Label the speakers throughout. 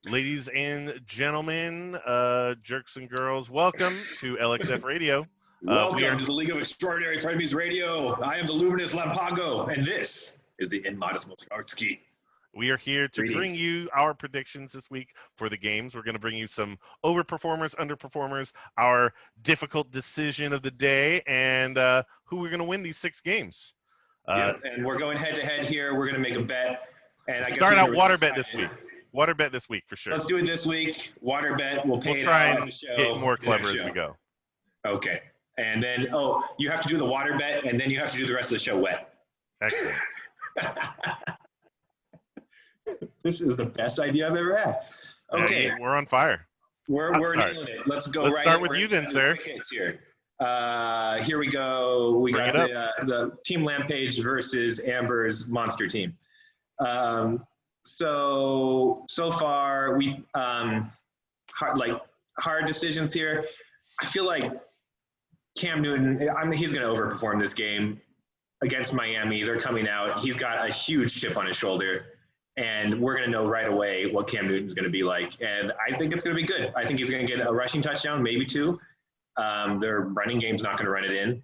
Speaker 1: Ladies and gentlemen, jerks and girls, welcome to LXF Radio.
Speaker 2: Welcome to the League of Extraordinary Frenemies Radio. I am the Luminous Lampago, and this is the Immodest Mussorgsky.
Speaker 1: We are here to bring you our predictions this week for the games. We're going to bring you some overperformers, underperformers, our difficult decision of the day, and who we're going to win these 6 games.
Speaker 2: And we're going head-to-head here. We're going to make a bet. And I
Speaker 1: start out water bet this week. Water bet this week for sure.
Speaker 2: Let's do it this week. Water bet. We'll
Speaker 1: try and get more clever as we go.
Speaker 2: Okay. And then, you have to do the water bet, and then you have to do the rest of the show wet.
Speaker 1: Excellent.
Speaker 2: This is the best idea I've ever had. Okay.
Speaker 1: We're on fire.
Speaker 2: We're nailing it. Let's go.
Speaker 1: Let's start with you then, sir.
Speaker 2: Here we go. We got the Team Lampago versus Amber's monster team. So far we hard decisions here. I feel like Cam Newton, he's going to overperform this game against Miami. They're coming out. He's got a huge chip on his shoulder, and we're going to know right away what Cam Newton's going to be like. And I think it's going to be good. I think he's going to get a rushing touchdown, maybe 2. Their running game's not going to run it in.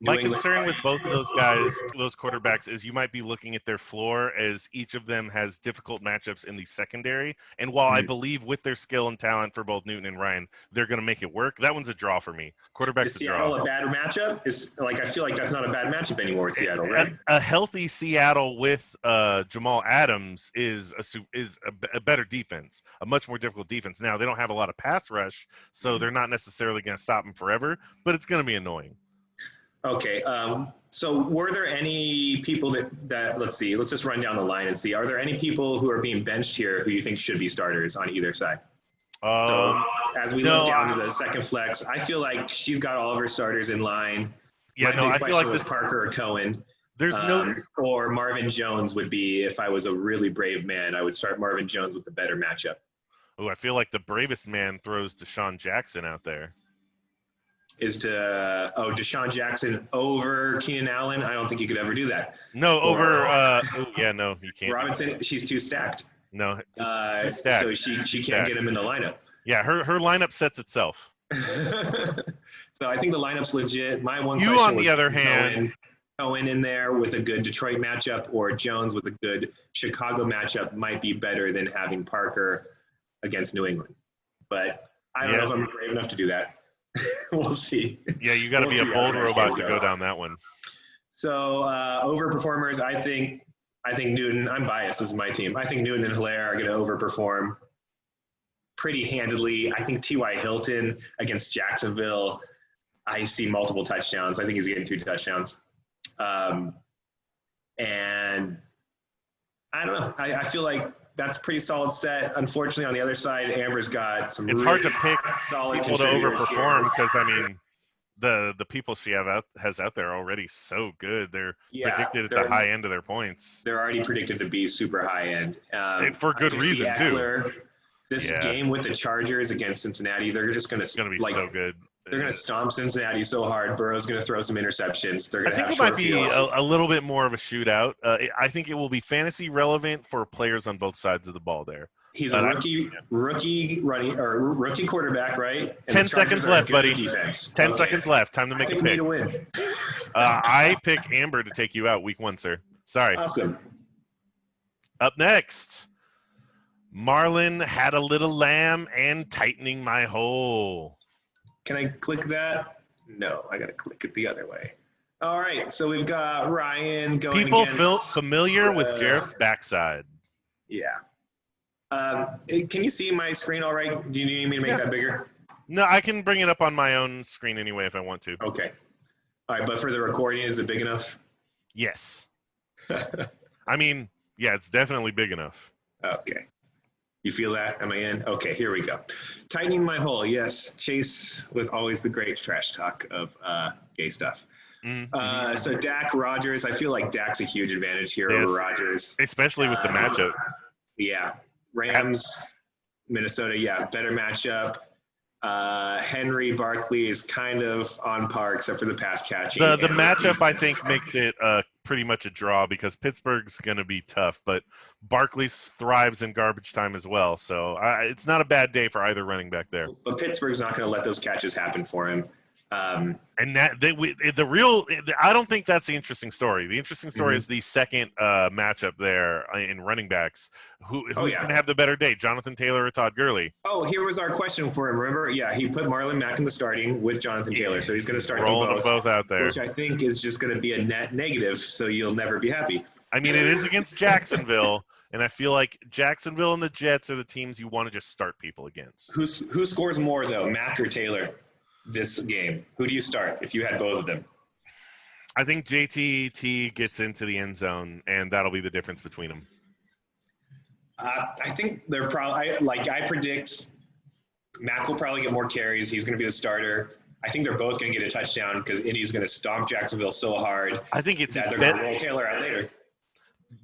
Speaker 1: My concern with both of those guys, those quarterbacks, is you might be looking at their floor as each of them has difficult matchups in the secondary. And while I believe with their skill and talent for both Newton and Ryan, they're going to make it work. That one's a draw for me. Quarterback's a draw.
Speaker 2: Is Seattle a bad matchup? I feel like that's not a bad matchup anymore with Seattle, right?
Speaker 1: A healthy Seattle with Jamal Adams is a better defense, a much more difficult defense. Now, they don't have a lot of pass rush, so they're not necessarily going to stop them forever, but it's going to be annoying.
Speaker 2: Okay, so were there any people that let's see, let's just run down the line and see, are there any people who are being benched here who you think should be starters on either side? So as we look down to the second flex, I feel like she's got all of her starters in line.
Speaker 1: I feel like this
Speaker 2: Parker or Cohen.
Speaker 1: There's
Speaker 2: or Marvin Jones would be, if I was a really brave man, I would start Marvin Jones with the better matchup.
Speaker 1: Oh, I feel like the bravest man throws Deshaun Jackson out there.
Speaker 2: Deshaun Jackson over Keenan Allen? I don't think you could ever do that.
Speaker 1: No, no, you can't.
Speaker 2: Robinson, she's too stacked.
Speaker 1: No, too stacked.
Speaker 2: So she can't get him in the lineup.
Speaker 1: Yeah, her lineup sets itself.
Speaker 2: So I think the lineup's legit.
Speaker 1: You, on the other hand,
Speaker 2: Cohen in there with a good Detroit matchup or Jones with a good Chicago matchup might be better than having Parker against New England. But I don't know if I'm brave enough to do that. We'll see.
Speaker 1: Yeah, you got to be a bold robot to go down that one.
Speaker 2: So overperformers, I think Newton. I'm biased. This is my team. I think Newton and Hilaire are going to overperform pretty handedly. I think T.Y. Hilton against Jacksonville, I see multiple touchdowns. I think he's getting 2 touchdowns. And I don't know. I feel like that's a pretty solid set. Unfortunately, on the other side, Amber's got some.
Speaker 1: It's hard to pick people to overperform because the people she has out there are already so good. They're predicted at the high end of their points.
Speaker 2: They're already predicted to be super high end
Speaker 1: for good reason too.
Speaker 2: This game with the Chargers against Cincinnati, they're just going to.
Speaker 1: It's going to be so good.
Speaker 2: They're going to stomp Cincinnati so hard. Burrow's going to throw some interceptions. They're going to have
Speaker 1: it might be a little bit more of a shootout. I think it will be fantasy relevant for players on both sides of the ball there.
Speaker 2: He's a rookie quarterback, right? And
Speaker 1: 10 seconds left, buddy.
Speaker 2: Defense.
Speaker 1: 10 seconds left. Time to make a pick.
Speaker 2: To win.
Speaker 1: I pick Amber to take you out week 1, sir. Sorry.
Speaker 2: Awesome.
Speaker 1: Up next, Marlon had a little lamb and tightening my hole.
Speaker 2: Can I click that? No, I got to click it the other way. All right, so we've got Ryan going
Speaker 1: People feel familiar with Gareth's backside.
Speaker 2: Yeah. Can you see my screen all right? Do you need me to make that bigger?
Speaker 1: No, I can bring it up on my own screen anyway if I want to.
Speaker 2: Okay. All right, but for the recording, is it big enough?
Speaker 1: Yes. I mean, yeah, it's definitely big enough.
Speaker 2: Okay. You feel that? Am I in? Okay, here we go. Tightening my hole. Yes, Chase with always the great trash talk of gay stuff.
Speaker 1: Mm-hmm.
Speaker 2: So Dak, Rodgers, I feel like Dak's a huge advantage here over Rodgers.
Speaker 1: Especially with the matchup.
Speaker 2: Yeah. Rams, Minnesota, better matchup. Henry, Barkley is kind of on par except for the pass catching.
Speaker 1: The matchup, I think, makes it pretty much a draw because Pittsburgh's going to be tough, but Barkley thrives in garbage time as well. So it's not a bad day for either running back there.
Speaker 2: But Pittsburgh's not going to let those catches happen for him.
Speaker 1: And I don't think that's the interesting story. The interesting story is the second matchup there in running backs. Who's going to have the better day, Jonathan Taylor or Todd Gurley?
Speaker 2: Oh, here was our question for him. Remember? Yeah, he put Marlon Mack in the starting with Jonathan Taylor, so he's going to start
Speaker 1: them both out there,
Speaker 2: which I think is just going to be a net negative. So you'll never be happy.
Speaker 1: I mean, it is against Jacksonville, and I feel like Jacksonville and the Jets are the teams you want to just start people against.
Speaker 2: Who scores more though, Mack or Taylor? This game, who do you start if you had both of them?
Speaker 1: I think JTT gets into the end zone, and that'll be the difference between them.
Speaker 2: I think they're probably I predict Mack will probably get more carries. He's going to be the starter. I think they're both going to get a touchdown because Indy's going to stomp Jacksonville so hard.
Speaker 1: I think it's
Speaker 2: that they're going to roll Taylor out later.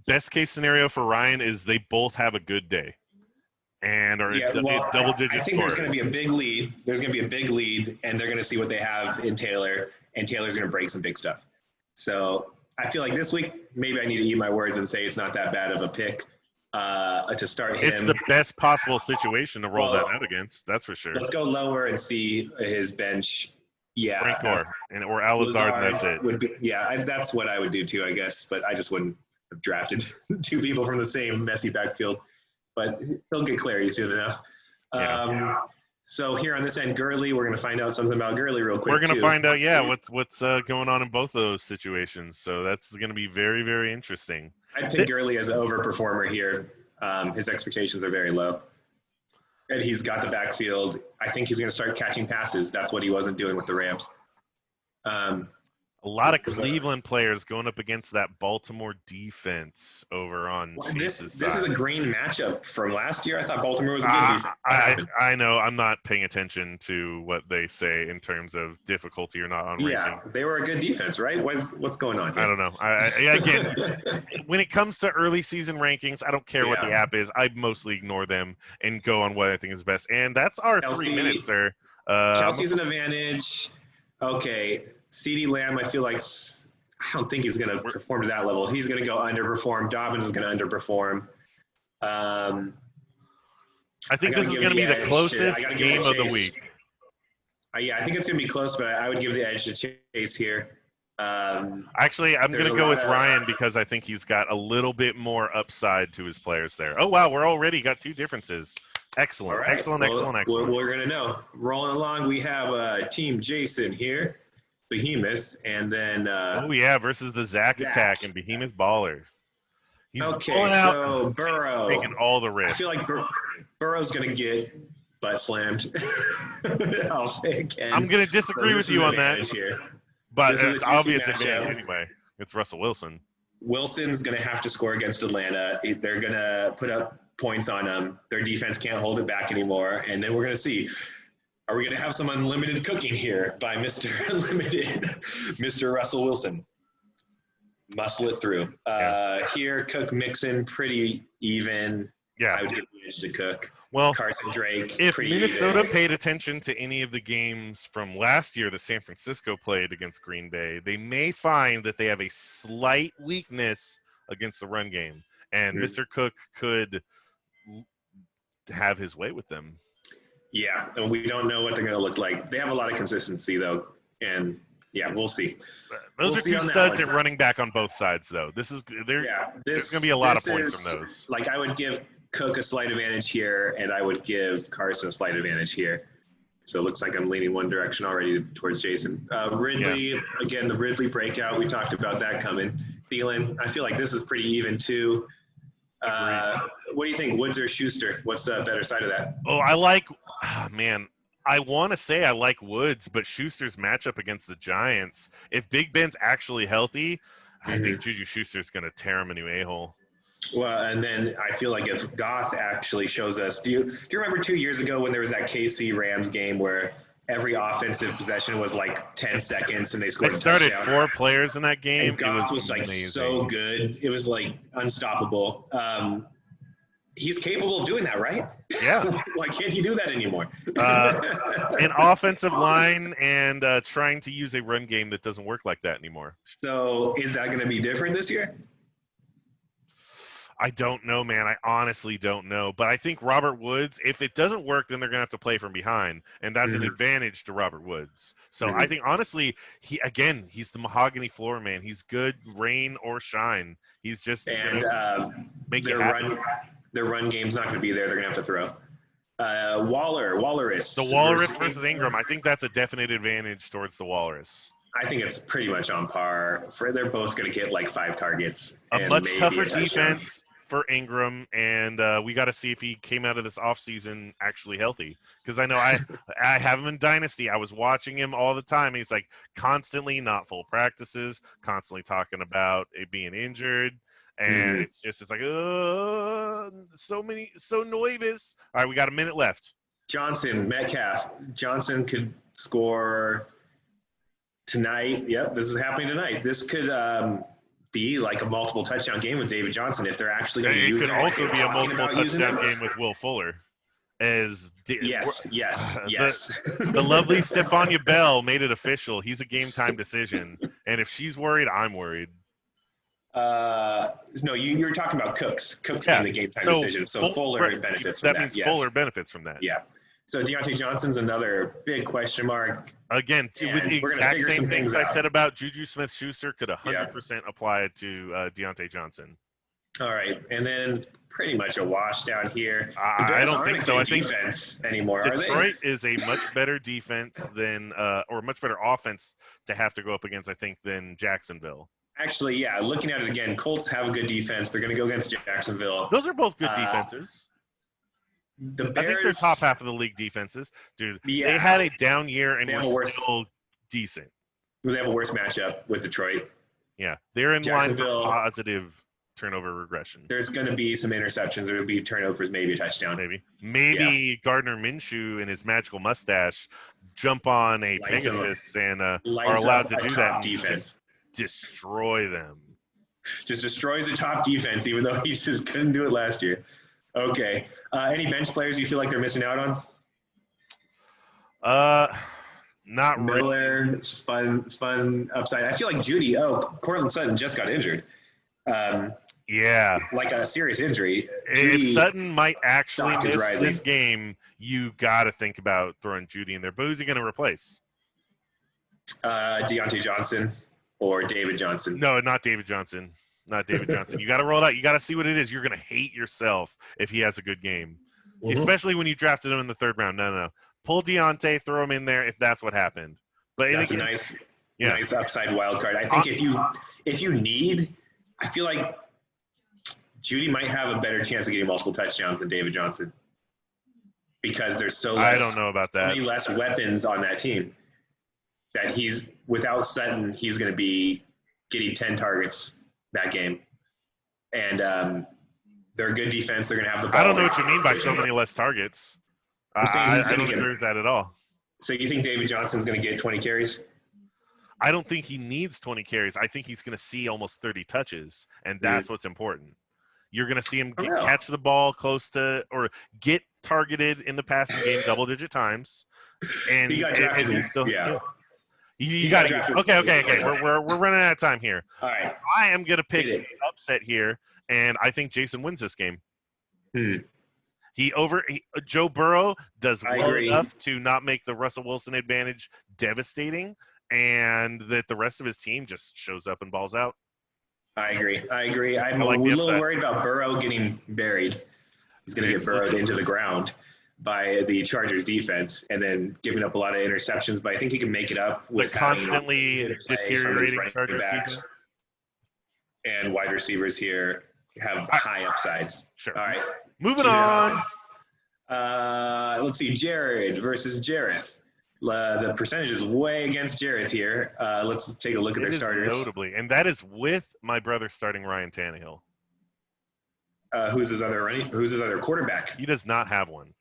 Speaker 1: Best case scenario for Ryan is they both have a good day. And double digit
Speaker 2: I think
Speaker 1: scores.
Speaker 2: There's going to be a big lead. There's going to be a big lead, and they're going to see what they have in Taylor, and Taylor's going to break some big stuff. So I feel like this week, maybe I need to eat my words and say it's not that bad of a pick to start him.
Speaker 1: It's the best possible situation to roll that out against. That's for sure.
Speaker 2: Let's go lower and see his bench. Yeah.
Speaker 1: Frank Gore or Al-Lazard, and that's it.
Speaker 2: That's what I would do too, I guess. But I just wouldn't have drafted two people from the same messy backfield. But he'll get clarity soon enough. So here on this end, Gurley, we're going to find out something about Gurley real quick.
Speaker 1: We're going to find out, what's going on in both of those situations. So that's going to be very, very interesting.
Speaker 2: I'd pick Gurley as an overperformer here. His expectations are very low. And he's got the backfield. I think he's going to start catching passes. That's what he wasn't doing with the Rams.
Speaker 1: A lot of Cleveland players going up against that Baltimore defense over on
Speaker 2: this is a green matchup from last year. I thought Baltimore was a good defense.
Speaker 1: I know. I'm not paying attention to what they say in terms of difficulty or not on ranking.
Speaker 2: Yeah, they were a good defense, right? What's going on here?
Speaker 1: I don't know. Again, when it comes to early season rankings, I don't care what the app is. I mostly ignore them and go on what I think is best. And that's our
Speaker 2: Kelsey,
Speaker 1: 3 minutes, sir.
Speaker 2: Kelsey's an advantage. Okay. CeeDee Lamb, I feel like I don't think he's going to perform to that level. He's going to go underperform. Dobbins is going to underperform.
Speaker 1: I think this is going to be the closest game of the week.
Speaker 2: I think it's going to be close, but I would give the edge to Chase here.
Speaker 1: Actually, I'm going to go with Ryan because I think he's got a little bit more upside to his players there. Oh, wow, we're already got 2 differences. Excellent, right. excellent.
Speaker 2: We're going to know. Rolling along, we have Team Jason here. Behemoth, and then
Speaker 1: versus the Zach Attack and Behemoth Baller. He's
Speaker 2: so Burrow
Speaker 1: taking all the risks.
Speaker 2: I feel like Burrow's going to get butt slammed. I'll say again.
Speaker 1: I'm going to disagree with you on that. Here. But it's obvious advantage anyway. It's Russell Wilson.
Speaker 2: Wilson's going to have to score against Atlanta. They're going to put up points on them. Their defense can't hold it back anymore, and then we're going to see. Are we going to have some unlimited cooking here by Mr. Unlimited, Mr. Russell Wilson? Muscle it through. Here, Cook, Mixon, pretty even.
Speaker 1: Yeah.
Speaker 2: I would give the edge to Cook.
Speaker 1: Well,
Speaker 2: Carson Drake.
Speaker 1: If Minnesota paid attention to any of the games from last year that San Francisco played against Green Bay, they may find that they have a slight weakness against the run game. And Mr. Cook could have his way with them.
Speaker 2: Yeah, and we don't know what they're going to look like. They have a lot of consistency, though, and we'll see.
Speaker 1: Those are 2 studs at running back on both sides, though. There's going to be a lot of points from those.
Speaker 2: Like, I would give Cook a slight advantage here, and I would give Carson a slight advantage here. So it looks like I'm leaning one direction already towards Jason. Ridley, again, the Ridley breakout. We talked about that coming. Thielen, I feel like this is pretty even, too. What do you think, Woods or Schuster? What's the better side of that?
Speaker 1: I want to say I like Woods, but Schuster's matchup against the Giants, if Big Ben's actually healthy, I think Juju Schuster's going to tear him a new a-hole.
Speaker 2: Well, and then I feel like if Goff actually shows us, do you remember 2 years ago when there was that KC Rams game where every offensive possession was like 10 seconds and they scored a touchdown?
Speaker 1: They started 4 players in that game.
Speaker 2: And Goff was like so good. It was like unstoppable. He's capable of doing that, right?
Speaker 1: Yeah.
Speaker 2: Why can't you do that anymore?
Speaker 1: An offensive line and trying to use a run game that doesn't work like that anymore.
Speaker 2: So is that going to be different this year?
Speaker 1: I don't know, man. I honestly don't know. But I think Robert Woods, if it doesn't work, then they're going to have to play from behind. And that's an advantage to Robert Woods. So I think, honestly, he's the mahogany floor, man. He's good, rain or shine. He's just
Speaker 2: And
Speaker 1: make it happen.
Speaker 2: Their run game's not going to be there. They're going to have to throw. Walrus.
Speaker 1: The Walrus versus Ingram. I think that's a definite advantage towards the Walrus.
Speaker 2: I think it's pretty much on par. They're both going to get like 5 targets.
Speaker 1: A much tougher defense for Ingram, and we got to see if he came out of this offseason actually healthy. Because I know I have him in Dynasty. I was watching him all the time. He's like constantly not full practices, constantly talking about it being injured. And it's like, so nervous. All right, we got a minute left.
Speaker 2: Metcalf. Johnson could score tonight. Yep, this is happening tonight. This could be like a multiple touchdown game with David Johnson if they're actually going to use it.
Speaker 1: It could also be a multiple touchdown game with Will Fuller. Yes. The lovely Stephania Bell made it official. He's a game time decision. And if she's worried, I'm worried.
Speaker 2: No, you're talking about Cooks. Cooks being the game time decision. So Fuller benefits from that.
Speaker 1: That means Fuller benefits from that.
Speaker 2: Yeah. So Deontay Johnson's another big question mark.
Speaker 1: Again, with the exact same things I said about Juju Smith-Schuster could 100% apply to Deontay Johnson.
Speaker 2: All right, and then it's pretty much a wash down here.
Speaker 1: I don't think so. I think
Speaker 2: defense anymore.
Speaker 1: Detroit is a much better defense than, or much better offense to have to go up against, I think, than Jacksonville.
Speaker 2: Actually, yeah. Looking at it again, Colts have a good defense. They're going to go against Jacksonville.
Speaker 1: Those are both good defenses.
Speaker 2: The Bears,
Speaker 1: I think they're top half of the league defenses, dude.
Speaker 2: Yeah,
Speaker 1: they had a down year and were still decent.
Speaker 2: They have a worse matchup with Detroit.
Speaker 1: Yeah, they're in line for positive turnover regression.
Speaker 2: There's going to be some interceptions. There will be turnovers, maybe a touchdown.
Speaker 1: Maybe Gardner Minshew and his magical mustache jump on a Pegasus and are allowed to do that.
Speaker 2: Defense.
Speaker 1: Destroy them.
Speaker 2: Just destroys the top defense, even though he just couldn't do it last year. Okay. Any bench players you feel like they're missing out
Speaker 1: on? Not
Speaker 2: Miller,
Speaker 1: really.
Speaker 2: It's fun upside. I feel like Judy. Cortland Sutton just got injured.
Speaker 1: Yeah.
Speaker 2: Like a serious injury.
Speaker 1: If Sutton might actually miss this game, you got to think about throwing Judy in there. But who's he going to replace?
Speaker 2: Deontay Johnson or David Johnson.
Speaker 1: No, not David Johnson. Not David Johnson. You got to roll it out. You got to see what it is. You're going to hate yourself if he has a good game, especially when you drafted him in the 3rd round. No. Pull Deontay, throw him in there if that's what happened. But
Speaker 2: that's a nice upside wild card. I think if you need, I feel like Judy might have a better chance of getting multiple touchdowns than David Johnson because there's so
Speaker 1: don't know about that.
Speaker 2: Many less weapons on that team. That without Sutton, he's going to be getting 10 targets that game. And they're a good defense. They're going to have the ball.
Speaker 1: I don't know what you mean by so many less targets. I don't agree with that at all.
Speaker 2: So you think David Johnson's going to get 20 carries?
Speaker 1: I don't think he needs 20 carries. I think he's going to see almost 30 touches, and that's what's important. You're going to see him catch the ball close to or get targeted in the passing game double-digit times. And
Speaker 2: he got drafted.
Speaker 1: You got to. Okay. We're running out of time here.
Speaker 2: All right.
Speaker 1: I am going to pick an upset here, and I think Jason wins this game. Joe Burrow does well enough to not make the Russell Wilson advantage devastating, and that the rest of his team just shows up and balls out.
Speaker 2: I agree. I'm a little worried about Burrow getting buried. He's going to get burrowed into the ground by the Chargers defense and then giving up a lot of interceptions, but I think he can make it up with
Speaker 1: constantly deteriorating Chargers defense.
Speaker 2: And wide receivers here have high upsides.
Speaker 1: Sure.
Speaker 2: All right.
Speaker 1: Moving on.
Speaker 2: Let's see. Jared versus Jareth. The percentage is way against Jareth here. Let's take a look at their starters.
Speaker 1: Notably, and that is with my brother starting Ryan Tannehill.
Speaker 2: Who's his other quarterback?
Speaker 1: He does not have one.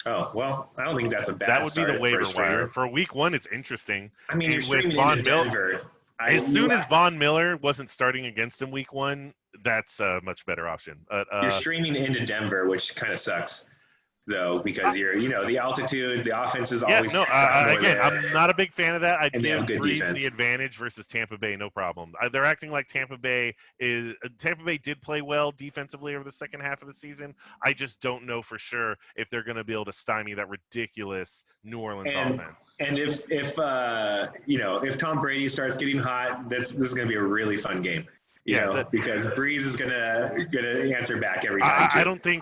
Speaker 2: Oh, well, I don't think that's a bad
Speaker 1: That would be the waiver wire. For week 1, it's interesting.
Speaker 2: I mean, you're streaming into Denver.
Speaker 1: As soon as Von Miller wasn't starting against him week 1, that's a much better option.
Speaker 2: You're streaming into Denver, which kind of sucks. though, because the altitude, the offense is
Speaker 1: Yeah,
Speaker 2: always
Speaker 1: no.
Speaker 2: more
Speaker 1: Again,
Speaker 2: there,
Speaker 1: I'm not a big fan of that. I'd
Speaker 2: and they
Speaker 1: give
Speaker 2: have good
Speaker 1: Breeze
Speaker 2: defense.
Speaker 1: the advantage versus Tampa Bay, no problem. They're acting like Tampa Bay did play well defensively over the second half of the season. I just don't know for sure if they're going to be able to stymie that ridiculous New Orleans offense.
Speaker 2: And if Tom Brady starts getting hot, this is going to be a really fun game. Because Breeze is gonna answer back every time.
Speaker 1: I don't think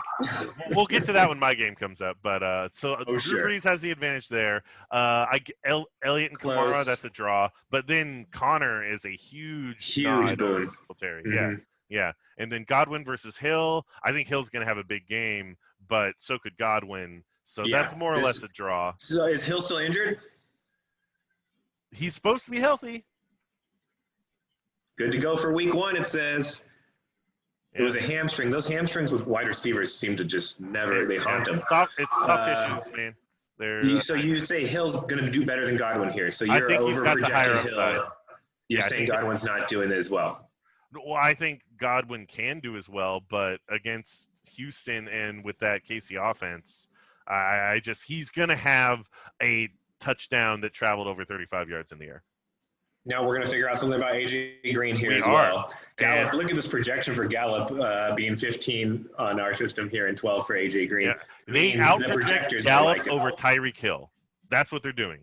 Speaker 1: we'll get to that when my game comes up. But Drew
Speaker 2: sure.
Speaker 1: Brees has the advantage there. Elliott and
Speaker 2: Close.
Speaker 1: Kamara, that's a draw. But then Connor is a huge
Speaker 2: boon.
Speaker 1: Mm-hmm. Yeah. And then Godwin versus Hill. I think Hill's gonna have a big game, but so could Godwin. So that's more or less a draw.
Speaker 2: So is Hill still injured?
Speaker 1: He's supposed to be healthy.
Speaker 2: Good to go for week 1, it says. It was a hamstring. Those hamstrings with wide receivers seem to just never, they haunt them.
Speaker 1: It's soft tissues, man.
Speaker 2: So you say Hill's going to do better than Godwin here. So
Speaker 1: I
Speaker 2: you're
Speaker 1: think he's got the higher
Speaker 2: Hill.
Speaker 1: upside.
Speaker 2: You're saying Godwin's not doing it as well.
Speaker 1: Well, I think Godwin can do as well, but against Houston and with that KC offense, he's going to have a touchdown that traveled over 35 yards in the air.
Speaker 2: Now we're going to figure out something about AJ Green here well. Gallup, look at this projection for Gallup being 15 on our system here and 12 for AJ Green.
Speaker 1: Yeah. They out-project Gallup over Tyreek Hill. That's what they're doing.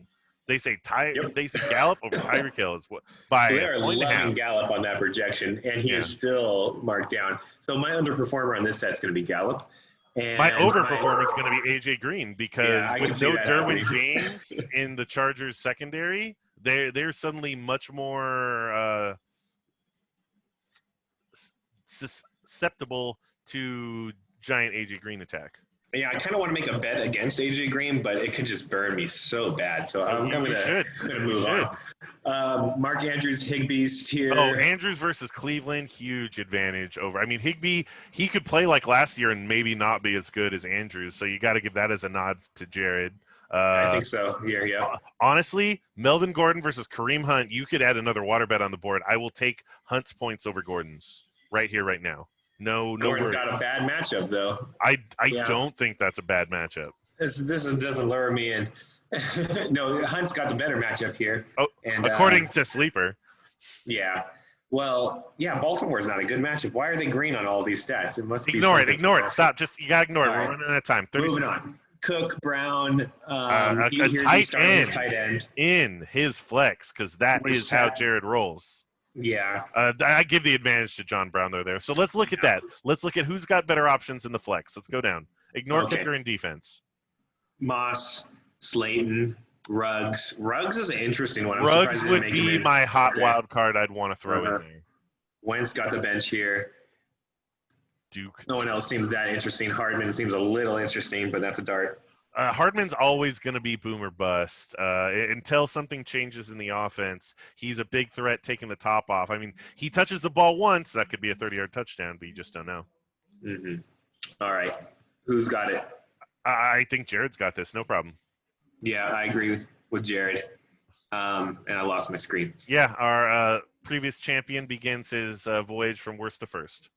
Speaker 1: They say Gallup over Tyreek Hill is what by
Speaker 2: they are
Speaker 1: a point and a half.
Speaker 2: Gallup on that projection, and he is still marked down. So my underperformer on this set is going to be Gallup. And
Speaker 1: my overperformer is going to be AJ Green because with no Derwin James in the Chargers secondary, they're suddenly much more susceptible to giant AJ Green attack.
Speaker 2: Yeah, I kind of want to make a bet against AJ Green, but it could just burn me so bad. So I'm going to move on. Mark Andrews, Higbee's here.
Speaker 1: Oh, Andrews versus Cleveland, huge advantage over. I mean, Higbee, he could play like last year and maybe not be as good as Andrews. So you got to give that as a nod to Jared.
Speaker 2: I think so. Yeah.
Speaker 1: Honestly, Melvin Gordon versus Kareem Hunt, you could add another water bet on the board. I will take Hunt's points over Gordon's right here, right now. No
Speaker 2: Gordon's
Speaker 1: words.
Speaker 2: got a bad matchup, though.
Speaker 1: I don't think that's a bad matchup.
Speaker 2: This doesn't lure me in. No, Hunt's got the better matchup here.
Speaker 1: Oh, and, according to Sleeper.
Speaker 2: Yeah. Well, yeah, Baltimore's not a good matchup. Why are they green on all these stats? It must be
Speaker 1: Ignore it. Stop. You got to ignore it. We're running out of time.
Speaker 2: Moving on. Cook, Brown,
Speaker 1: a tight end in his flex because that is how Jared rolls.
Speaker 2: Yeah.
Speaker 1: I give the advantage to John Brown there. So let's look at that. Let's look at who's got better options in the flex. Let's go down. Ignore kicker and defense.
Speaker 2: Moss, Slayton, Ruggs. Ruggs is an interesting one.
Speaker 1: Ruggs would be my hot wild card I'd want to throw in there.
Speaker 2: Wentz got the bench here.
Speaker 1: Duke.
Speaker 2: No one else seems that interesting. Hardman seems a little interesting, but that's a dart.
Speaker 1: Hardman's always going to be boom or bust until something changes in the offense. He's a big threat taking the top off. I mean, he touches the ball once. That could be a 30-yard touchdown, but you just don't know.
Speaker 2: Mm-hmm. All right. Who's got it?
Speaker 1: I think Jared's got this. No problem.
Speaker 2: Yeah, I agree with Jared. And I lost my screen.
Speaker 1: Yeah, our previous champion begins his voyage from worst to first.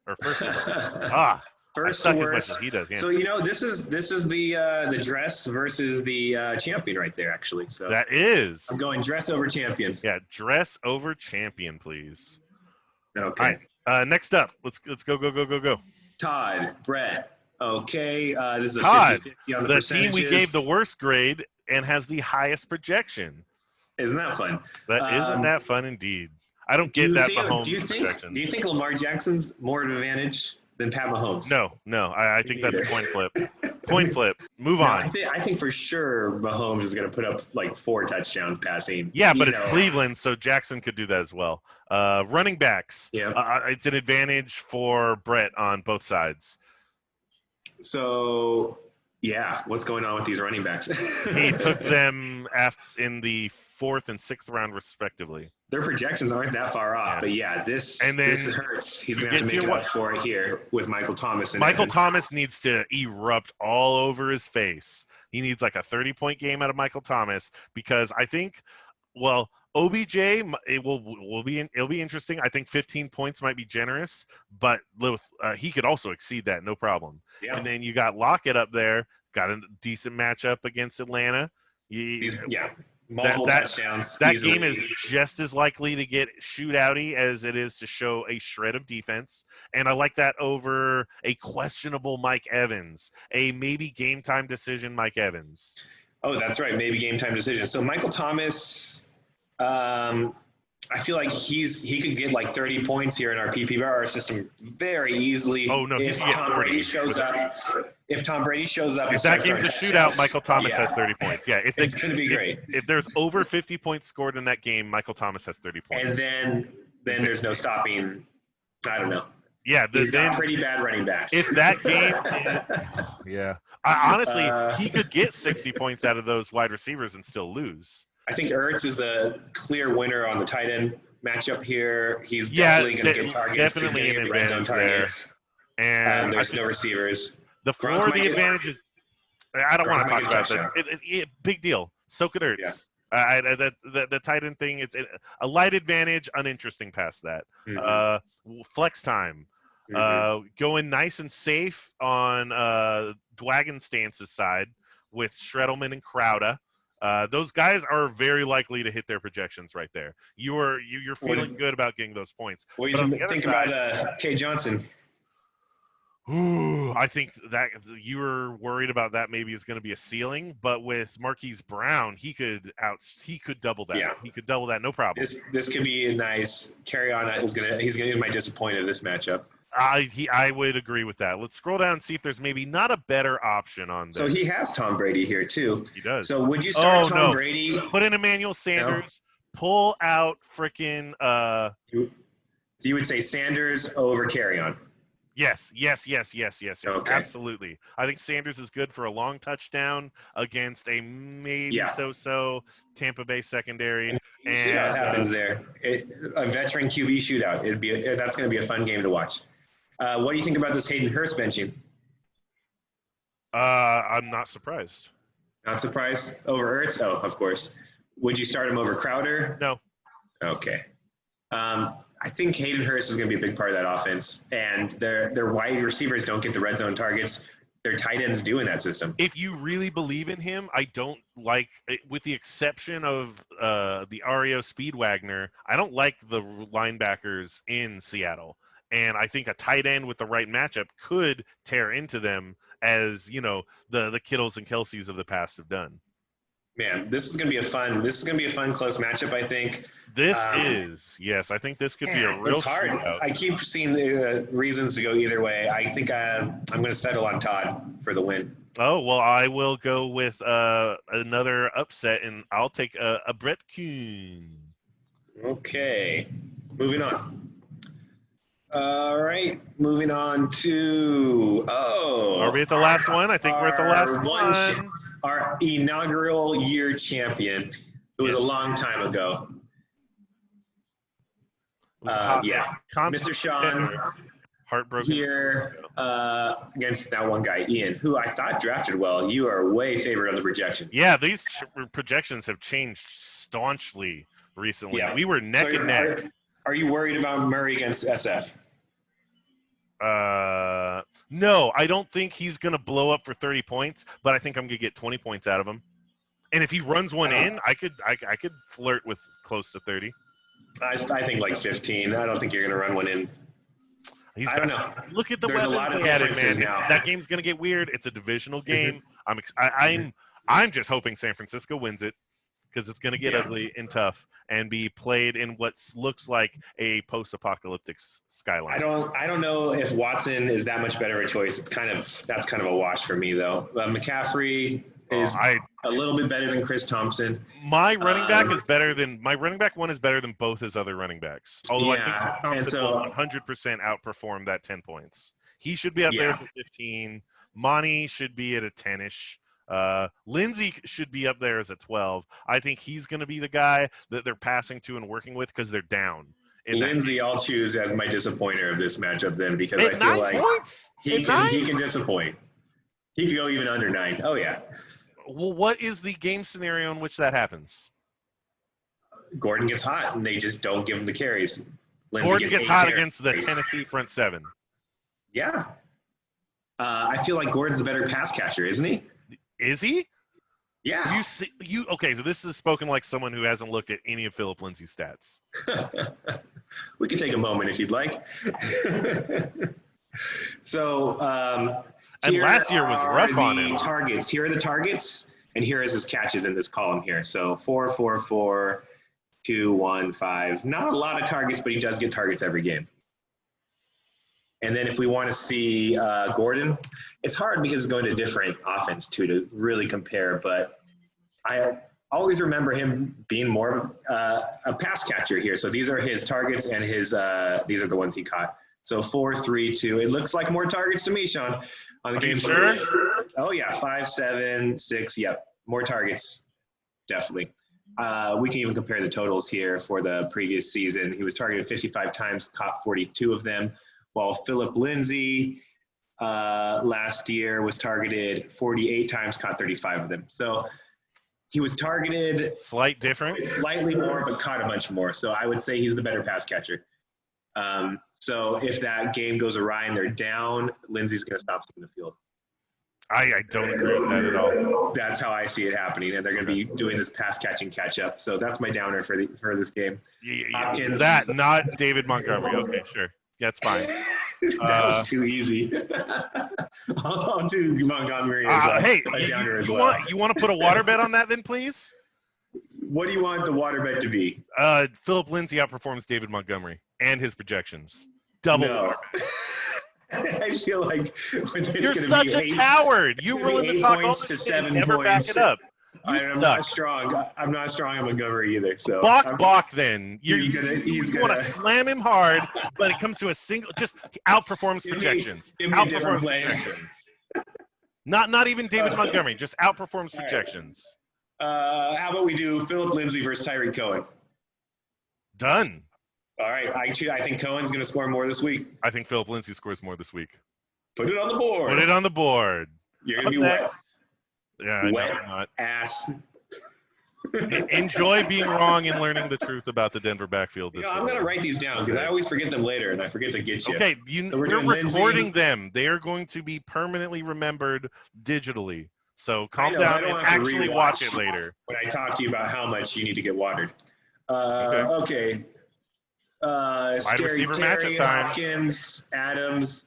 Speaker 1: Or first to worst.
Speaker 2: First to worst.
Speaker 1: As much as he does, yeah.
Speaker 2: So this is the dress versus the champion right there, actually. So
Speaker 1: that is.
Speaker 2: I'm going dress over champion.
Speaker 1: Yeah, dress over champion, please.
Speaker 2: Okay.
Speaker 1: All right. Next up, let's go.
Speaker 2: Todd, Brett. Okay. This is a
Speaker 1: Todd,
Speaker 2: 50-50 on the
Speaker 1: team we gave the worst grade and has the highest projection.
Speaker 2: Isn't that fun?
Speaker 1: Isn't that fun indeed? I don't get that Mahomes projection.
Speaker 2: Do you think Lamar Jackson's more of an advantage than Pat Mahomes?
Speaker 1: No. I think that's a coin flip. Coin flip. Move on.
Speaker 2: I think for sure Mahomes is going to put up like 4 touchdowns passing.
Speaker 1: Yeah, but it's Cleveland, so Jackson could do that as well. Running backs.
Speaker 2: Yeah.
Speaker 1: It's an advantage for Brett on both sides.
Speaker 2: So, yeah, what's going on with these running backs?
Speaker 1: He took them in the 4th and 6th round, respectively.
Speaker 2: Their projections aren't that far off, but this hurts. He's going to have to make up for it here with Michael Thomas.
Speaker 1: Michael Thomas needs to erupt all over his face. He needs like a 30-point game out of Michael Thomas because I think, OBJ, it'll be interesting. I think 15 points might be generous, but he could also exceed that, no problem.
Speaker 2: Yeah.
Speaker 1: And then you got Lockett up there, got a decent matchup against Atlanta.
Speaker 2: Multiple touchdowns.
Speaker 1: That
Speaker 2: easily.
Speaker 1: game is just as likely to get shootouty as it is to show a shred of defense. And I like that over a questionable Mike Evans, a maybe game time decision Mike Evans.
Speaker 2: Oh, that's right. Maybe game time decision. So Michael Thomas, I feel like he could get like 30 points here in our PPR system very easily.
Speaker 1: Oh no,
Speaker 2: if Tom Brady shows up. If Tom Brady shows up,
Speaker 1: if that game's a shootout, Michael Thomas has 30 points. Yeah,
Speaker 2: it's going to be great.
Speaker 1: If there's over 50 points scored in that game, Michael Thomas has 30 points.
Speaker 2: And then there's no stopping. I don't know.
Speaker 1: Yeah,
Speaker 2: he's got pretty bad running backs.
Speaker 1: If that game, yeah, honestly, he could get 60 points out of those wide receivers and still lose.
Speaker 2: I think Ertz is the clear winner on the tight end matchup here. He's definitely going to get targets.
Speaker 1: Definitely an advantage there.
Speaker 2: And there's no receivers.
Speaker 1: The floor, the advantage is. I don't want to talk about that. Big deal. So could Ertz. Yeah. The tight end thing, it's a light advantage, uninteresting past that. Mm-hmm. Flex time. Mm-hmm. Going nice and safe on Dwagon Stance's side with Shredelman and Crowder. Those guys are very likely to hit their projections right there. You're feeling good about getting those points.
Speaker 2: What do you think about K. Johnson?
Speaker 1: Ooh, I think that you were worried about that maybe is going to be a ceiling, but with Marquise Brown, he could double that. Yeah. He could double that, no problem.
Speaker 2: This could be a nice carry on. He's gonna be my disappointed this matchup.
Speaker 1: I would agree with that. Let's scroll down and see if there's maybe not a better option on there.
Speaker 2: So he has Tom Brady here too.
Speaker 1: He does.
Speaker 2: So would you start Tom Brady?
Speaker 1: Put in Emmanuel Sanders. No. Pull out freaking.
Speaker 2: So you would say Sanders over carry on.
Speaker 1: Yes.
Speaker 2: Okay.
Speaker 1: Absolutely. I think Sanders is good for a long touchdown against a maybe so-so Tampa Bay secondary.
Speaker 2: And what happens there? A veteran QB shootout. That's going to be a fun game to watch. What do you think about this Hayden Hurst benching?
Speaker 1: I'm not surprised.
Speaker 2: Not surprised? Over Ertz? Oh, of course. Would you start him over Crowder?
Speaker 1: No.
Speaker 2: Okay. I think Hayden Hurst is going to be a big part of that offense, and their wide receivers don't get the red zone targets. Their tight ends do in that system.
Speaker 1: If you really believe in him, I don't like, with the exception of the Ario Speedwagner, I don't like the linebackers in Seattle. And I think a tight end with the right matchup could tear into them, as the Kittles and Kelseys of the past have done.
Speaker 2: Man, this is going to be a fun close matchup, I think.
Speaker 1: Yes, I think this could be a real
Speaker 2: it's hard.
Speaker 1: shootout.
Speaker 2: I keep seeing reasons to go either way. I think I'm going to settle on Todd for the win.
Speaker 1: Oh, well, I will go with another upset, and I'll take a Brett Kuhn.
Speaker 2: Okay, moving on. All right, moving on to
Speaker 1: Are we at the last one? I think we're at the last one.
Speaker 2: Our inaugural year champion. It was a long time ago. Mr. Sean
Speaker 1: heartbroken
Speaker 2: here against that one guy, Ian, who I thought drafted well. You are way favored on the projections.
Speaker 1: Yeah, these projections have changed staunchly recently. Yeah. We were neck and neck.
Speaker 2: Are you worried about Murray against SF?
Speaker 1: No, I don't think he's going to blow up for 30 points, but I think I'm going to get 20 points out of him. And if he runs one in, I could flirt with close to 30.
Speaker 2: I think like 15. I don't think you're going to run one in. I don't know.
Speaker 1: Look at the weapons they added, man. Now. That game's going to get weird. It's a divisional game. I'm just hoping San Francisco wins it, because it's going to get ugly and tough and be played in what looks like a post-apocalyptic skyline.
Speaker 2: I don't know if Watson is that much better a choice. That's kind of a wash for me, though. McCaffrey is a little bit better than Chris Thompson.
Speaker 1: My running back one is better than both his other running backs. Although I think Thompson will 100% outperform that 10 points. He should be up there for 15. Monty should be at a 10-ish. Lindsey should be up there as a 12. I think he's going to be the guy that they're passing to and working with because they're down.
Speaker 2: Lindsey, I'll choose as my disappointer of this matchup then, because I feel like he can disappoint. He could go even under 9. Oh yeah.
Speaker 1: Well, what is the game scenario in which that happens?
Speaker 2: Gordon gets hot, and they just don't give him the carries. Lindsey
Speaker 1: Gordon gets
Speaker 2: 8
Speaker 1: hot
Speaker 2: carries.
Speaker 1: against the Tennessee front seven.
Speaker 2: Yeah. I feel like Gordon's a better pass catcher, isn't he?
Speaker 1: Is he?
Speaker 2: Yeah.
Speaker 1: Okay, so this is spoken like someone who hasn't looked at any of Philip Lindsay's stats.
Speaker 2: We can take a moment if you'd like. So,
Speaker 1: and last year was rough on him.
Speaker 2: Targets. Here are the targets, and here is his catches in this column here. So 4, 4, 4, 2, 1, 5. Not a lot of targets, but he does get targets every game. And then if we want to see Gordon, it's hard because it's going to different offense too to really compare. But I always remember him being more of a pass catcher here. So these are his targets, and these are the ones he caught. So 4, 3, 2. It looks like more targets to me, Sean. On the game.
Speaker 1: Sure?
Speaker 2: Oh yeah, 5, 7, 6. Yep, more targets, definitely. We can even compare the totals here for the previous season. He was targeted 55 times, caught 42 of them, while Philip Lindsay last year was targeted 48 times, caught 35 of them. So he was targeted
Speaker 1: slight difference,
Speaker 2: slightly more, but caught a bunch more. So I would say he's the better pass catcher. So if that game goes awry and they're down, Lindsay's going to stop seeing the field.
Speaker 1: I don't agree with that at all.
Speaker 2: That's how I see it happening, and they're going to be doing this pass catching catch up. So that's my downer for this game.
Speaker 1: Hopkins, that not David Montgomery. Okay, sure, that's fine.
Speaker 2: That was too easy. I'll do Montgomery as a downer as well.
Speaker 1: You want to put a water bet on that then, please?
Speaker 2: What do you want the water bet to be?
Speaker 1: Philip Lindsay outperforms David Montgomery and his projections. Double water bet.
Speaker 2: I feel like
Speaker 1: you're such a coward. You were willing to talk all
Speaker 2: to
Speaker 1: this
Speaker 2: 7
Speaker 1: never
Speaker 2: points.
Speaker 1: back it up.
Speaker 2: I'm not strong. I'm not strong on Montgomery either. So
Speaker 1: Bach then. You want to slam him hard, but it comes to a single, just outperforms projections. Outperforms projections. Not even David Montgomery, just outperforms projections.
Speaker 2: How about we do Philip Lindsay versus Tyreek Cohen?
Speaker 1: Done.
Speaker 2: All right. I think Cohen's going to score more this week.
Speaker 1: I think Philip Lindsay scores more this week.
Speaker 2: Put it on the board.
Speaker 1: Put it on the board.
Speaker 2: You're going to be wet.
Speaker 1: Yeah,
Speaker 2: wet
Speaker 1: no, I'm not.
Speaker 2: Ass.
Speaker 1: Enjoy being wrong and learning the truth about the Denver backfield.
Speaker 2: I'm going to write these down because I always forget them later, and I forget to get you.
Speaker 1: Okay, we're recording them. They are going to be permanently remembered digitally. So calm down and actually watch it later.
Speaker 2: When I talk to you about how much you need to get watered. Okay.
Speaker 1: Wide receiver matchup time.
Speaker 2: Hopkins, Adams.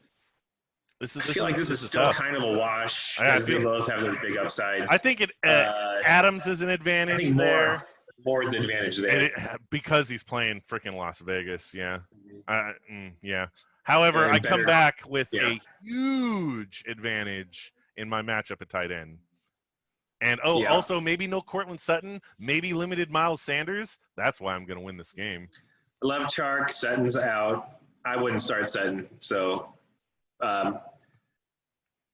Speaker 2: I feel like this is still
Speaker 1: tough.
Speaker 2: Kind of a wash because they both have those big upsides.
Speaker 1: I think Adams is an advantage there.
Speaker 2: More is the advantage there.
Speaker 1: Because he's playing freaking Las Vegas, yeah. Yeah. However, I come back with a huge advantage in my matchup at tight end. And, also maybe no Cortland Sutton, maybe limited Miles Sanders. That's why I'm going to win this game.
Speaker 2: Love Chark. Sutton's out. I wouldn't start Sutton. So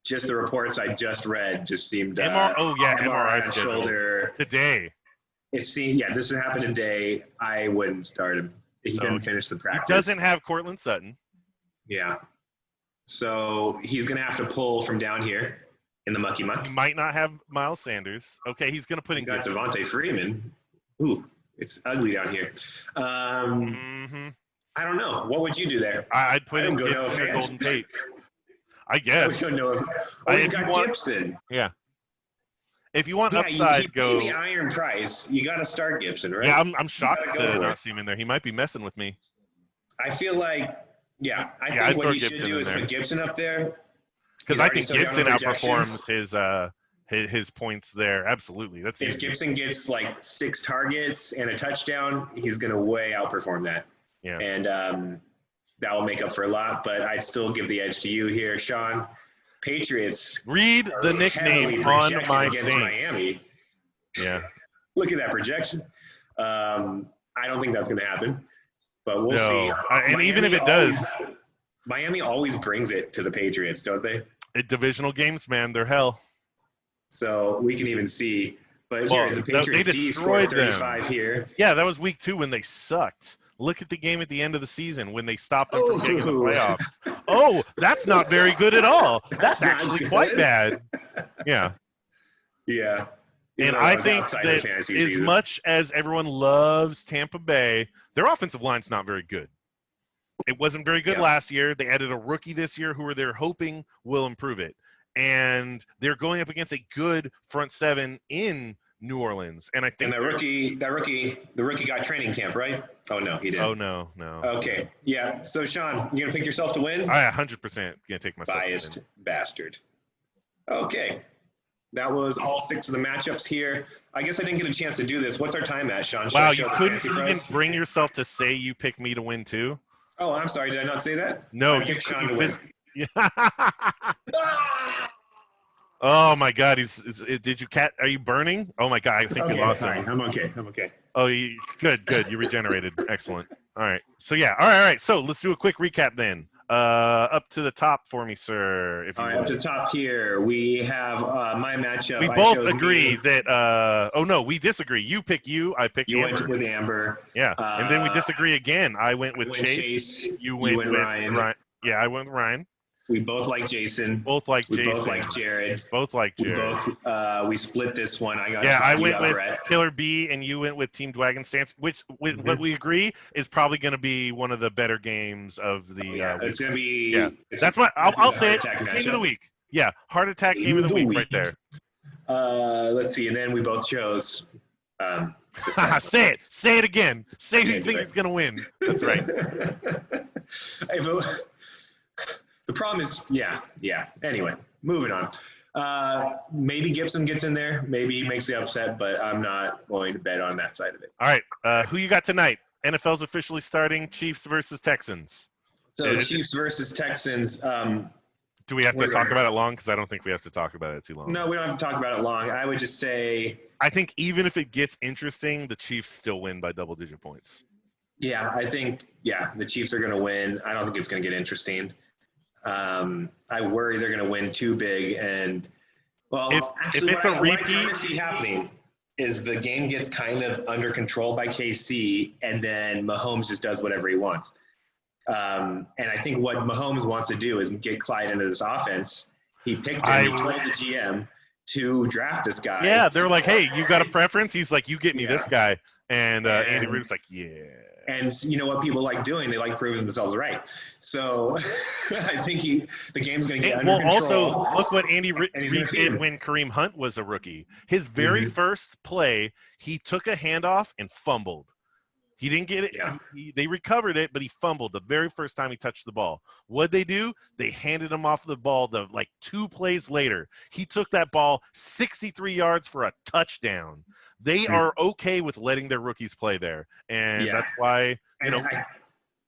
Speaker 2: just the reports I just read just seemed
Speaker 1: MRI
Speaker 2: shoulder
Speaker 1: today.
Speaker 2: This happened today. I wouldn't start him. He didn't finish the practice.
Speaker 1: He doesn't have Cortland Sutton.
Speaker 2: Yeah. So he's going to have to pull from down here in the mucky muck.
Speaker 1: He might not have Miles Sanders. Okay, he's going to put in
Speaker 2: got Devontae Freeman. Ooh, it's ugly down here. I don't know. What would you do there?
Speaker 1: I'd put in Gibson or Golden Tate. I guess.
Speaker 2: He's got Gibson.
Speaker 1: Yeah. If you want upside, go.
Speaker 2: The iron price. You got to start Gibson, right?
Speaker 1: Yeah, I'm shocked to not see him in there. He might be messing with me.
Speaker 2: I feel like, I think what you should do is put Gibson up there.
Speaker 1: Because I think Gibson outperforms his points there. Absolutely. That's
Speaker 2: if
Speaker 1: easy.
Speaker 2: Gibson gets like 6 targets and a touchdown, he's going to way outperform that.
Speaker 1: Yeah.
Speaker 2: And that will make up for a lot, but I'd still give the edge to you here, Sean. Patriots.
Speaker 1: Read the nickname on my Saints.
Speaker 2: Miami.
Speaker 1: Yeah.
Speaker 2: Look at that projection. I don't think that's going to happen, but we'll see.
Speaker 1: And even if it does.
Speaker 2: Miami always brings it to the Patriots, don't they?
Speaker 1: Divisional games, man. They're hell.
Speaker 2: So we can even see. But here, the Patriots destroyed 35 them. Here.
Speaker 1: Yeah, that was week 2 when they sucked. Look at the game at the end of the season when they stopped them from getting in the playoffs. Oh, that's not very good at all. That's actually quite bad. Yeah.
Speaker 2: Yeah. Even
Speaker 1: And
Speaker 2: though
Speaker 1: I
Speaker 2: was
Speaker 1: think
Speaker 2: outside of
Speaker 1: that
Speaker 2: fantasy
Speaker 1: as
Speaker 2: season.
Speaker 1: much as everyone loves Tampa Bay, their offensive line's not very good. It wasn't very good last year. They added a rookie this year who they're hoping will improve it. And they're going up against a good front seven in New Orleans. And I think
Speaker 2: the rookie got training camp, right? Oh no, he didn't.
Speaker 1: Oh no.
Speaker 2: Okay, yeah. So Sean, you gonna pick yourself to win?
Speaker 1: I 100% gonna take myself.
Speaker 2: Biased bastard. Okay, that was all 6 of the matchups here. I guess I didn't get a chance to do this. What's our time at, Sean?
Speaker 1: Wow, you couldn't even bring yourself to say you picked me to win too?
Speaker 2: Oh, I'm sorry. Did I not say that?
Speaker 1: No,
Speaker 2: you Sean to win.
Speaker 1: Oh my God! Did you cat? Are you burning? Oh my God! I think we lost him.
Speaker 2: I'm okay.
Speaker 1: Oh, good. You regenerated. Excellent. All right. So yeah. All right. So let's do a quick recap then. Up to the top for me, sir. If you
Speaker 2: all right, up to the top here, we have my matchup.
Speaker 1: We both agree that. Oh no, we disagree. You pick you. I pick
Speaker 2: you.
Speaker 1: Amber.
Speaker 2: Went with Amber.
Speaker 1: Yeah, and then we disagree again. I went with Chase. You went with Ryan. Yeah, I went with Ryan.
Speaker 2: We both like Jason.
Speaker 1: Both like Jason.
Speaker 2: Both like Jared.
Speaker 1: Both like Jared.
Speaker 2: We split this one.
Speaker 1: I went with Killer B, and you went with Team Dwagon Stance, which what we agree is probably going to be one of the better games of the.
Speaker 2: It's going to be.
Speaker 1: Yeah, that's what I'll say. It. Game of the week. Yeah, heart attack game of the week right there.
Speaker 2: Let's see, and then we both chose.
Speaker 1: Say it again. Say who you think is going to win. That's right.
Speaker 2: The problem is, yeah. Anyway, moving on. Maybe Gibson gets in there. Maybe he makes the upset, but I'm not going to bet on that side of it.
Speaker 1: All right. Who you got tonight? NFL's officially starting. Chiefs versus Texans.
Speaker 2: So Chiefs versus Texans.
Speaker 1: Do we have to talk about it long? Because I don't think we have to talk about it too long.
Speaker 2: No, we don't have to talk about it long. I would just say.
Speaker 1: I think even if it gets interesting, the Chiefs still win by double-digit points.
Speaker 2: Yeah, I think, the Chiefs are going to win. I don't think it's going to get interesting. I worry they're going to win too big, and
Speaker 1: if it's a repeat,
Speaker 2: what I kind of see happening is the game gets kind of under control by KC, and then Mahomes just does whatever he wants. And I think what Mahomes wants to do is get Clyde into this offense. He picked him. He told the GM to draft this guy.
Speaker 1: Yeah, they're like, "Hey, you got a preference?" He's like, "You get me this guy," and Andy Reid's like, "Yeah."
Speaker 2: And you know what people like doing? They like proving themselves right. So I think the game's going to get under control.
Speaker 1: Also, look what Andy Reid did when Kareem Hunt was a rookie. His very first play, he took a handoff and fumbled. He didn't get it. Yeah. They recovered it, but he fumbled the very first time he touched the ball. What'd they do? They handed him off the ball 2 plays later. He took that ball 63 yards for a touchdown. They are okay with letting their rookies play there. And that's why,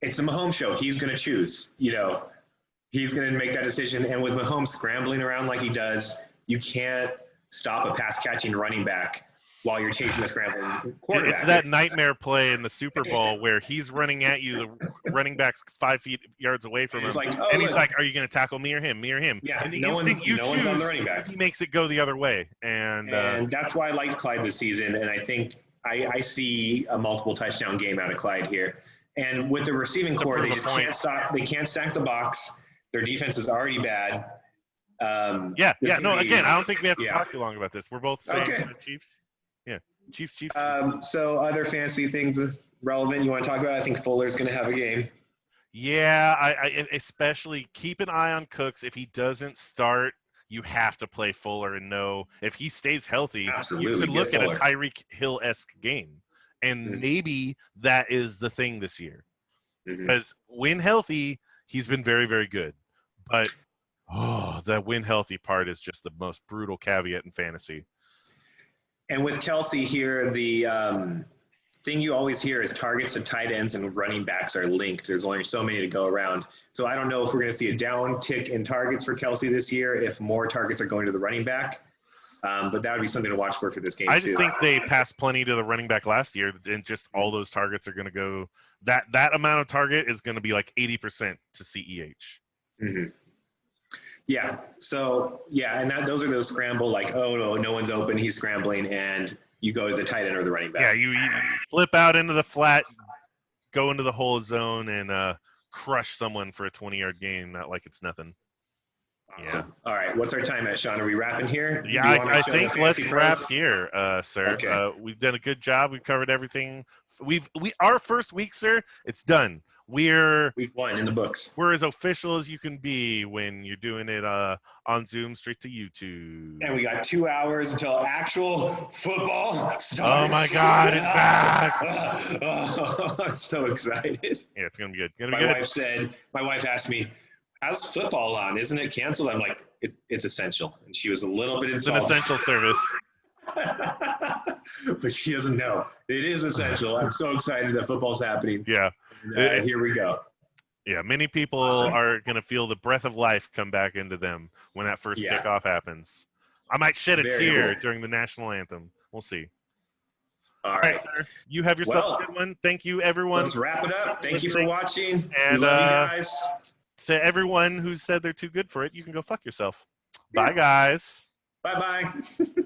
Speaker 2: it's the Mahomes show. He's going to choose, he's going to make that decision. And with Mahomes scrambling around like he does, you can't stop a pass catching running back while you're chasing a scrambling quarterback.
Speaker 1: It's that nightmare play in the Super Bowl where he's running at you, the running back's 5 yards away from him, he's like, "Are you going to tackle me or him? Me or him?"
Speaker 2: Yeah,
Speaker 1: and the
Speaker 2: no
Speaker 1: instant you choose,
Speaker 2: one's on the running back.
Speaker 1: He makes it go the other way, and
Speaker 2: that's why I liked Clyde this season. And I think I see a multiple touchdown game out of Clyde here. And with the receiving core, they just can't stop. They can't stack the box. Their defense is already bad.
Speaker 1: Again, I don't think we have to talk too long about this. We're both saying the Chiefs. Yeah, Chiefs.
Speaker 2: So other fancy things relevant you want to talk about? I think Fuller's going to have a game.
Speaker 1: Yeah, I especially keep an eye on Cooks. If he doesn't start, you have to play Fuller and know if he stays healthy.
Speaker 2: Absolutely,
Speaker 1: you could look at a Tyreek Hill-esque game, and maybe that is the thing this year. Because when healthy, he's been very, very good. But that when healthy part is just the most brutal caveat in fantasy.
Speaker 2: And with Kelsey here, the thing you always hear is targets to tight ends and running backs are linked. There's only so many to go around. So I don't know if we're going to see a downtick in targets for Kelsey this year, if more targets are going to the running back. But that would be something to watch for this game,
Speaker 1: I think they passed plenty to the running back last year, and just all those targets are going to go – that amount of target is going to be like 80% to CEH.
Speaker 2: Yeah. So, and those are those scramble, no one's open, he's scrambling, and you go to the tight end or the running back.
Speaker 1: Yeah, you flip out into the flat, go into the whole zone, and crush someone for a 20-yard gain, not like it's nothing.
Speaker 2: Awesome. All right. What's our time at, Sean? Are we wrapping here?
Speaker 1: Yeah, I think let's wrap here, sir. Okay. We've done a good job. We've covered everything. Our first week, sir, it's done. We're
Speaker 2: week 1 in the books.
Speaker 1: We're as official as you can be when you're doing it on Zoom straight to YouTube.
Speaker 2: And we got 2 hours until actual football starts.
Speaker 1: Oh my God, it's back!
Speaker 2: I'm so excited.
Speaker 1: Yeah, it's gonna be good.
Speaker 2: My wife asked me, "How's football on? Isn't it canceled?" I'm like, it's essential. And she was a little bit insulted.
Speaker 1: It's an essential service.
Speaker 2: But she doesn't know. It is essential. I'm so excited that football's happening.
Speaker 1: Yeah.
Speaker 2: And, here we go.
Speaker 1: Yeah, many people are going to feel the breath of life come back into them when that first kickoff happens. I might shed a tear during the national anthem. We'll see.
Speaker 2: All right,
Speaker 1: sir. You have yourself a good one. Thank you, everyone.
Speaker 2: Let's wrap it up. Thank you for watching.
Speaker 1: And
Speaker 2: we love you guys.
Speaker 1: To everyone who said they're too good for it, you can go fuck yourself. Bye, guys.
Speaker 2: Bye-bye.